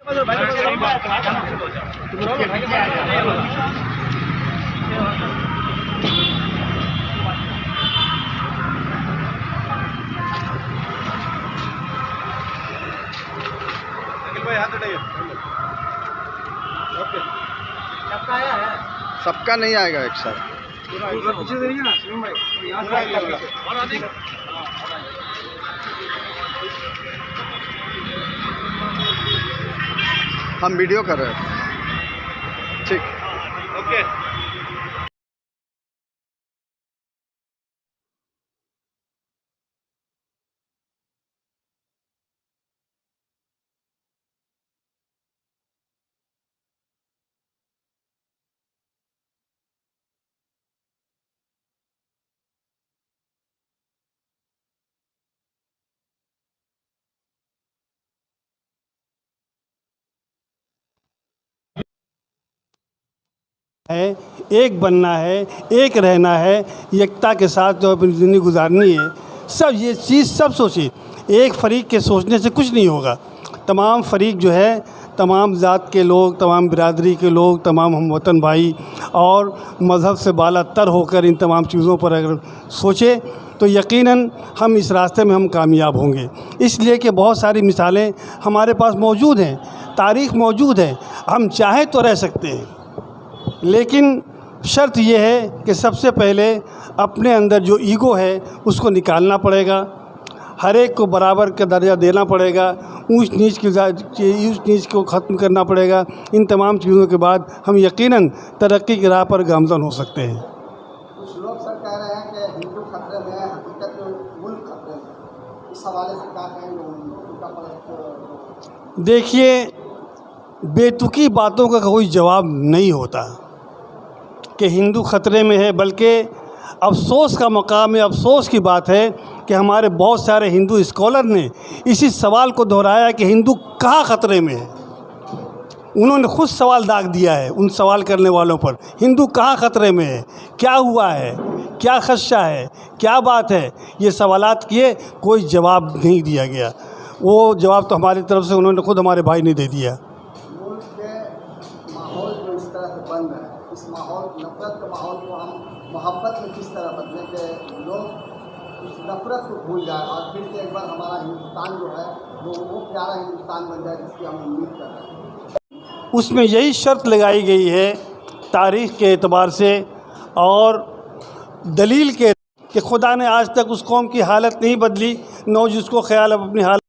سب کا نہیں آئے گا ایک ساتھ. ہم ویڈیو کر رہے ہیں. ٹھیک. اوکے. ہے ایک بننا ہے، ایک رہنا ہے، یکتا کے ساتھ جو اپنی زندگی گزارنی ہے. سب یہ چیز سب سوچیں. ایک فریق کے سوچنے سے کچھ نہیں ہوگا. تمام فریق جو ہے، تمام ذات کے لوگ، تمام برادری کے لوگ، تمام ہم وطن بھائی اور مذہب سے بالا تر ہو کر ان تمام چیزوں پر اگر سوچے تو یقیناً ہم اس راستے میں ہم کامیاب ہوں گے. اس لیے کہ بہت ساری مثالیں ہمارے پاس موجود ہیں، تاریخ موجود ہے. ہم چاہیں تو رہ سکتے ہیں، لیکن شرط یہ ہے کہ سب سے پہلے اپنے اندر جو ایگو ہے اس کو نکالنا پڑے گا. ہر ایک کو برابر کا درجہ دینا پڑے گا. اونچ نیچ کو ختم کرنا پڑے گا. ان تمام چیزوں کے بعد ہم یقیناً ترقی کی راہ پر گامزن ہو سکتے ہیں. کچھ لوگ سر کہہ رہے ہیں کہ ہندو خطرے میں ہے، حقیقت ملک خطرے میں. اس حوالے سے کیا کہیں گے؟ دیکھیے، بے تکی باتوں کا کوئی جواب نہیں ہوتا کہ ہندو خطرے میں ہے، بلکہ افسوس کا مقام ہے. افسوس کی بات ہے کہ ہمارے بہت سارے ہندو اسکالر نے اسی سوال کو دہرایا کہ ہندو کہاں خطرے میں ہے. انہوں نے خود سوال داغ دیا ہے ان سوال کرنے والوں پر. ہندو کہاں خطرے میں ہے، کیا ہوا ہے، کیا خدشہ ہے، کیا بات ہے. یہ سوالات کیے، کوئی جواب نہیں دیا گیا. وہ جواب تو ہماری طرف سے انہوں نے خود ہمارے بھائی نے دے دیا. ملک کے ماحول جو اس طرح سے بن رہا ہے، اس ماحول نفرت کے ماحول کو ہم محبت میں کس طرح بدلیں کہ لوگ اس نفرت کو بھول جائیں اور پھر سے ایک بار ہمارا ہندوستان جو ہے وہ پیارا ہندوستان بن جائے جس کی ہم امید کر رہے ہیں. اس میں یہی شرط لگائی گئی ہے تاریخ کے اعتبار سے اور دلیل کے کہ خدا نے آج تک اس قوم کی حالت نہیں بدلی، نہ جس کو خیال اب اپنی حالت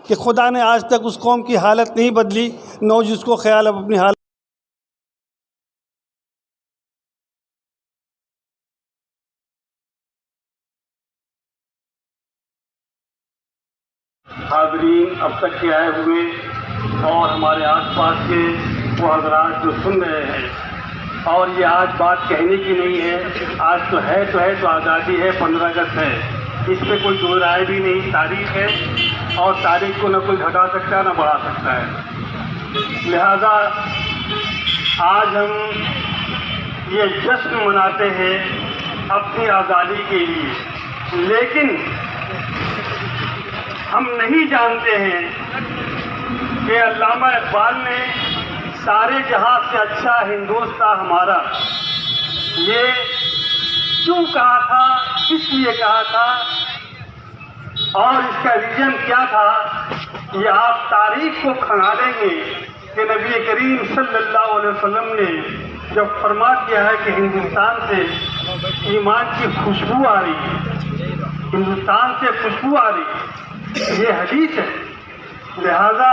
کہ خدا نے آج تک اس قوم کی حالت نہیں بدلی، نہ جس کو خیال اب اپنی حالت حاضرین، اب تک کے آئے ہوئے اور ہمارے آس پاس کے وہ حضرات جو سن رہے ہیں، اور یہ آج بات کہنے کی نہیں ہے، آج تو ہے تو آزادی ہے، 15 اگست ہے، اس پہ کوئی دو رائے بھی نہیں، تاریخ ہے اور تاریخ کو نہ کوئی گھٹا سکتا ہے نہ بڑھا سکتا ہے۔ لہذا آج ہم یہ جشن مناتے ہیں اپنی آزادی کے لیے، لیکن ہم نہیں جانتے ہیں کہ علامہ اقبال نے سارے جہاں سے اچھا ہندوستان ہمارا یہ کیوں کہا تھا، کس لیے کہا تھا اور اس کا ریزن کیا تھا، یہ آپ تاریخ کو کھنگالیں گے کہ نبی کریم صلی اللہ علیہ وسلم نے جب فرما دیا ہے کہ ہندوستان سے ایمان کی خوشبو آ رہی ہے، ہندوستان سے خوشبو آ رہی ہے، یہ حدیث ہے، لہذا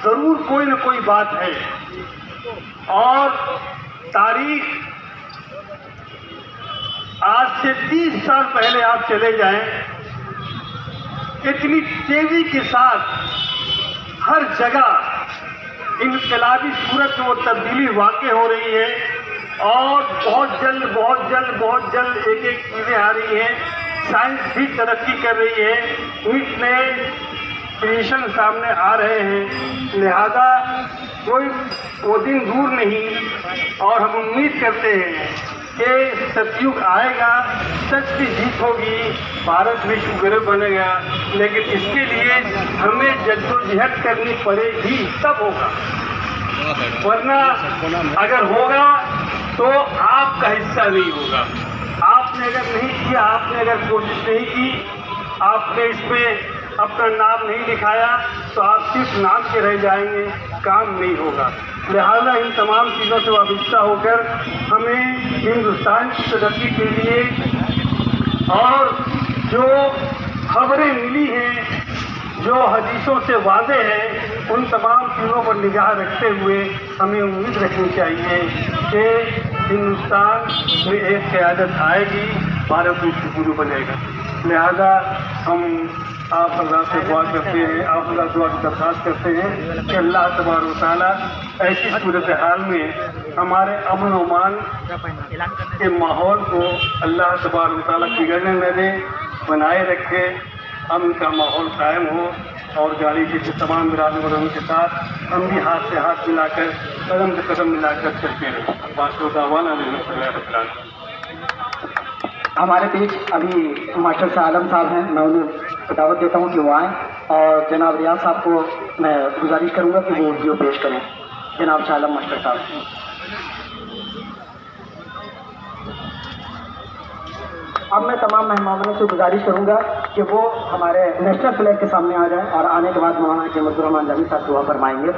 ضرور کوئی نہ کوئی بات ہے۔ اور تاریخ آج سے 30 سال پہلے آپ چلے جائیں، اتنی تیزی کے ساتھ ہر جگہ انقلابی صورت میں وہ تبدیلی واقع ہو رہی ہے، اور بہت جلد ایک ایک چیزیں آ رہی ہیں، سائنس بھی ترقی کر رہی ہے، نئے کریشن سامنے آ رہے ہیں، لہذا کوئی وہ دن دور نہیں، اور ہم امید کرتے ہیں کہ ستیگ آئے گا، سچ کی جیت ہوگی، بھارت وشو گرو بنے گا، لیکن اس کے لیے ہمیں جدوجہد کرنی پڑے گی، تب ہوگا، ورنہ اگر ہوگا تو آپ کا حصہ نہیں ہوگا۔ آپ نے اگر نہیں کیا، آپ نے اگر کوشش نہیں کی، آپ نے اس میں اپنا نام نہیں لکھایا، تو آپ صرف نام کے رہ جائیں گے، کام نہیں ہوگا۔ لہذا ان تمام چیزوں سے وابستہ ہو کر ہمیں ہندوستان کی ترقی کے لیے اور جو خبریں ملی ہیں، جو حدیثوں سے واضح ہے، ان تمام چیزوں پر نگاہ رکھتے ہوئے ہمیں امید رکھنی چاہیے کہ ہندوستان میں ایک قیادت آئے گی، بھارت وشو گرو بنے گا۔ لہذا ہم آپ اللہ سے دعا کرتے ہیں، آپ اللہ دعا کی درخواست کرتے ہیں کہ اللہ تبارک و تعالیٰ ایسی صورتحال میں ہمارے امن و امان کے ماحول کو اللہ تبارک و تعالیٰ بگڑنے نہ دے، بنائے رکھے، امن کا ماحول قائم ہو، اور گاڑی کے تمام برادروں کے ساتھ ہم بھی ہاتھ سے ہاتھ ملا کر، قدم سے قدم ملا کر چلتے رہیں۔ باشو دعوانا الحمد للہ رب العالمین۔ ہمارے بیچ ابھی ماسٹر شاہ عالم صاحب ہیں، میں انہیں دعوت دیتا ہوں کہ وہ آئیں، اور جناب ریاض صاحب کو میں گزارش کروں گا کہ وہ ویڈیو پیش کریں۔ جناب شاہ عالم ماسٹر صاحب۔ اب میں تمام مہمانوں سے گزارش کروں گا کہ وہ ہمارے نیشنل فلیگ کے سامنے آ جائیں، اور آنے کے بعد مولانا کے عبدالرحمان جامی صاحب دعا فرمائیں گے۔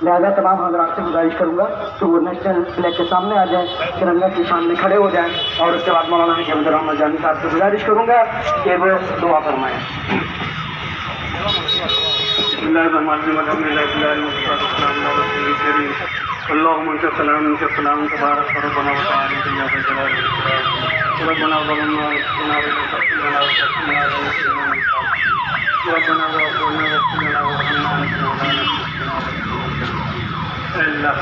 لہٰذا تمام حضرات سے گزارش کروں گا کہ وہ نیشنل فلیگ کے سامنے آ جائیں، ترنگا کی شان میں کھڑے ہو جائیں، اور اس کے بعد مولانا کے عبدالرحمان جامی صاحب سے گزارش کروں گا کہ وہ دعا فرمائیں۔ بسم اللہ الرحمن الرحیم، الحمد للہ رب العالمین، والصلاۃ والسلام علی رسول الکریم، اللہم انت السلام منک السلام، تبارک ربنا وتعالى یا ذا الجلال والاکرام، ربنا ظلمنا انفسنا وان لم تغفر لنا وترحمنا لنكونن من الخاسرين، ربنا اغفر لنا واغفر لنا وارحمنا وانت مولانا فانصرنا۔ اے اللہ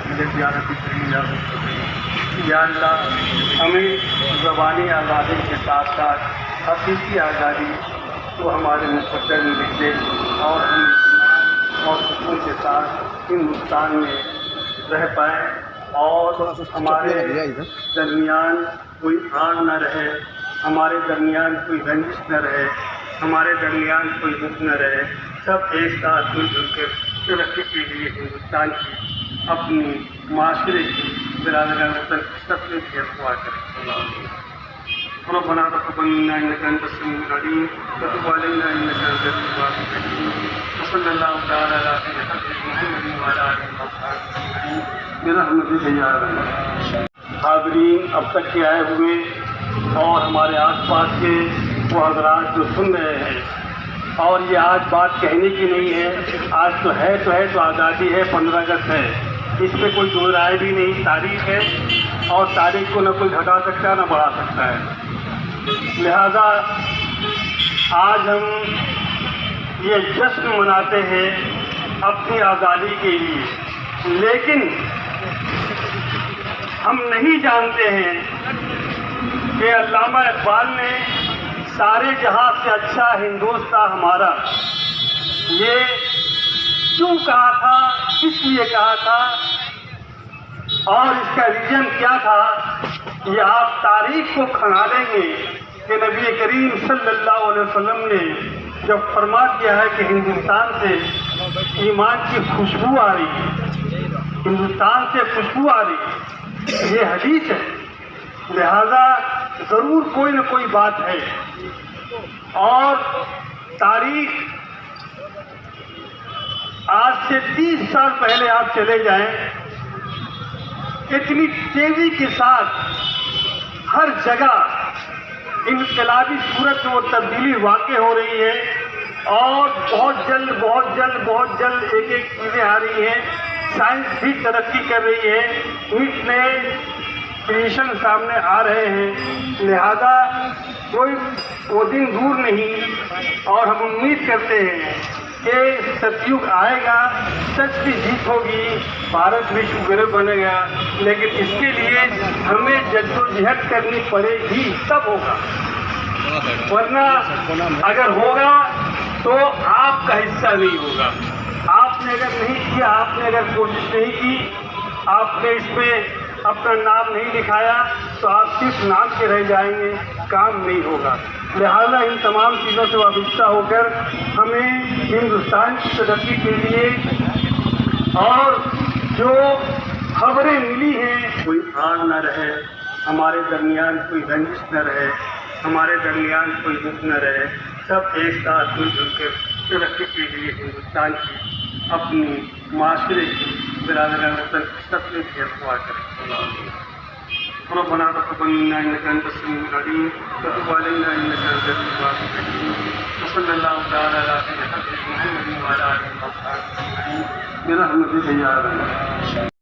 مجھے زیارت کی یا اللہ، ہمیں زبانی آزادی کے ساتھ ساتھ حقیقی آزادی تو ہمارے مستقبل میں لکھ دے، اور ہم اور سکون کے ساتھ ہندوستان میں رہ پائیں، اور ہمارے درمیان کوئی آگ نہ رہے، ہمارے درمیان کوئی رنجش نہ رہے، ہمارے درمیان کوئی دکھ نہ رہے، سب ایک ساتھ مل جل کر ترقی کے لیے ہندوستان کی، اپنی معاشرے کی، برادران وطن کی سب سے دعا کریں۔ ربنا تقبل منا انك انت السميع العليم وتب علينا انك انت التواب الرحيم، وصلى الله تعالى على سيدنا محمد وعلى اله وصحبه اجمعين برحمتك یا ارحم۔ حاضرین، اب تک کے آئے ہوئے اور ہمارے آس پاس کے وہ حضرات جو سن رہے ہیں، اور یہ آج بات کہنے کی نہیں ہے، آج تو ہے تو آزادی ہے، 15 اگست ہے، اس پہ کوئی دو رائے بھی نہیں، تاریخ ہے اور تاریخ کو نہ کوئی گھٹا سکتا ہے نہ بڑھا سکتا ہے۔ لہذا آج ہم یہ جشن مناتے ہیں اپنی آزادی کے لیے، لیکن ہم نہیں جانتے ہیں کہ علامہ اقبال نے سارے جہاں سے اچھا ہندوستان ہمارا یہ کیوں کہا تھا، کس لیے کہا تھا اور اس کا ریزن کیا تھا، یہ آپ تاریخ کو کھنگالیں گے کہ نبی کریم صلی اللہ علیہ وسلم نے جب فرما دیا ہے کہ ہندوستان سے ایمان کی خوشبو آ رہی ہے، ہندوستان سے خوشبو آ رہی ہے، یہ حدیث ہے، لہذا ضرور کوئی نہ کوئی بات ہے۔ اور تاریخ آج سے 30 سال پہلے آپ چلے جائیں، اتنی تیزی کے ساتھ ہر جگہ انقلابی صورت میں وہ تبدیلی واقع ہو رہی ہے اور بہت جلد ایک ایک چیزیں آ رہی ہیں، سائنس بھی ترقی کر رہی ہے، نئے نئے کریشن سامنے آ رہے ہیں، لہذا کوئی وہ دن دور نہیں اور ہم امید کرتے ہیں کہ ستیگ آئے گا، سچ کی جیت ہوگی، بھارت وشو گرو بنے گا، لیکن اس کے لیے ہمیں جدوجہد کرنی پڑے گی، تب ہوگا، ورنہ اگر ہوگا تو آپ کا حصہ نہیں ہوگا۔ آپ نے اگر نہیں کیا، آپ نے اگر کوشش نہیں کی، آپ نے اس میں اپنا نام نہیں لکھایا تو آپ صرف نام کے رہ جائیں گے، کام نہیں ہوگا۔ لہذا ان تمام چیزوں سے وابستہ ہو کر ہمیں ہندوستان کی ترقی کے لیے اور جو خبریں ملی ہیں، کوئی آگ نہ رہے، ہمارے درمیان کوئی رنجش نہ رہے، ہمارے درمیان کوئی دکھ نہ رہے، سب ایک ساتھ مل جل کر ترقی کے لیے ہندوستان کی، اپنی معاشرے کی، برادران وطن سب سے دعا کریں۔ ربنا تقبل منا انك انت السميع العليم وتب علينا انك انت التواب الرحيم وصلى الله تعالى على سيدنا محمد وعلى اله وصحبه اجمعين برحمتك يا رب۔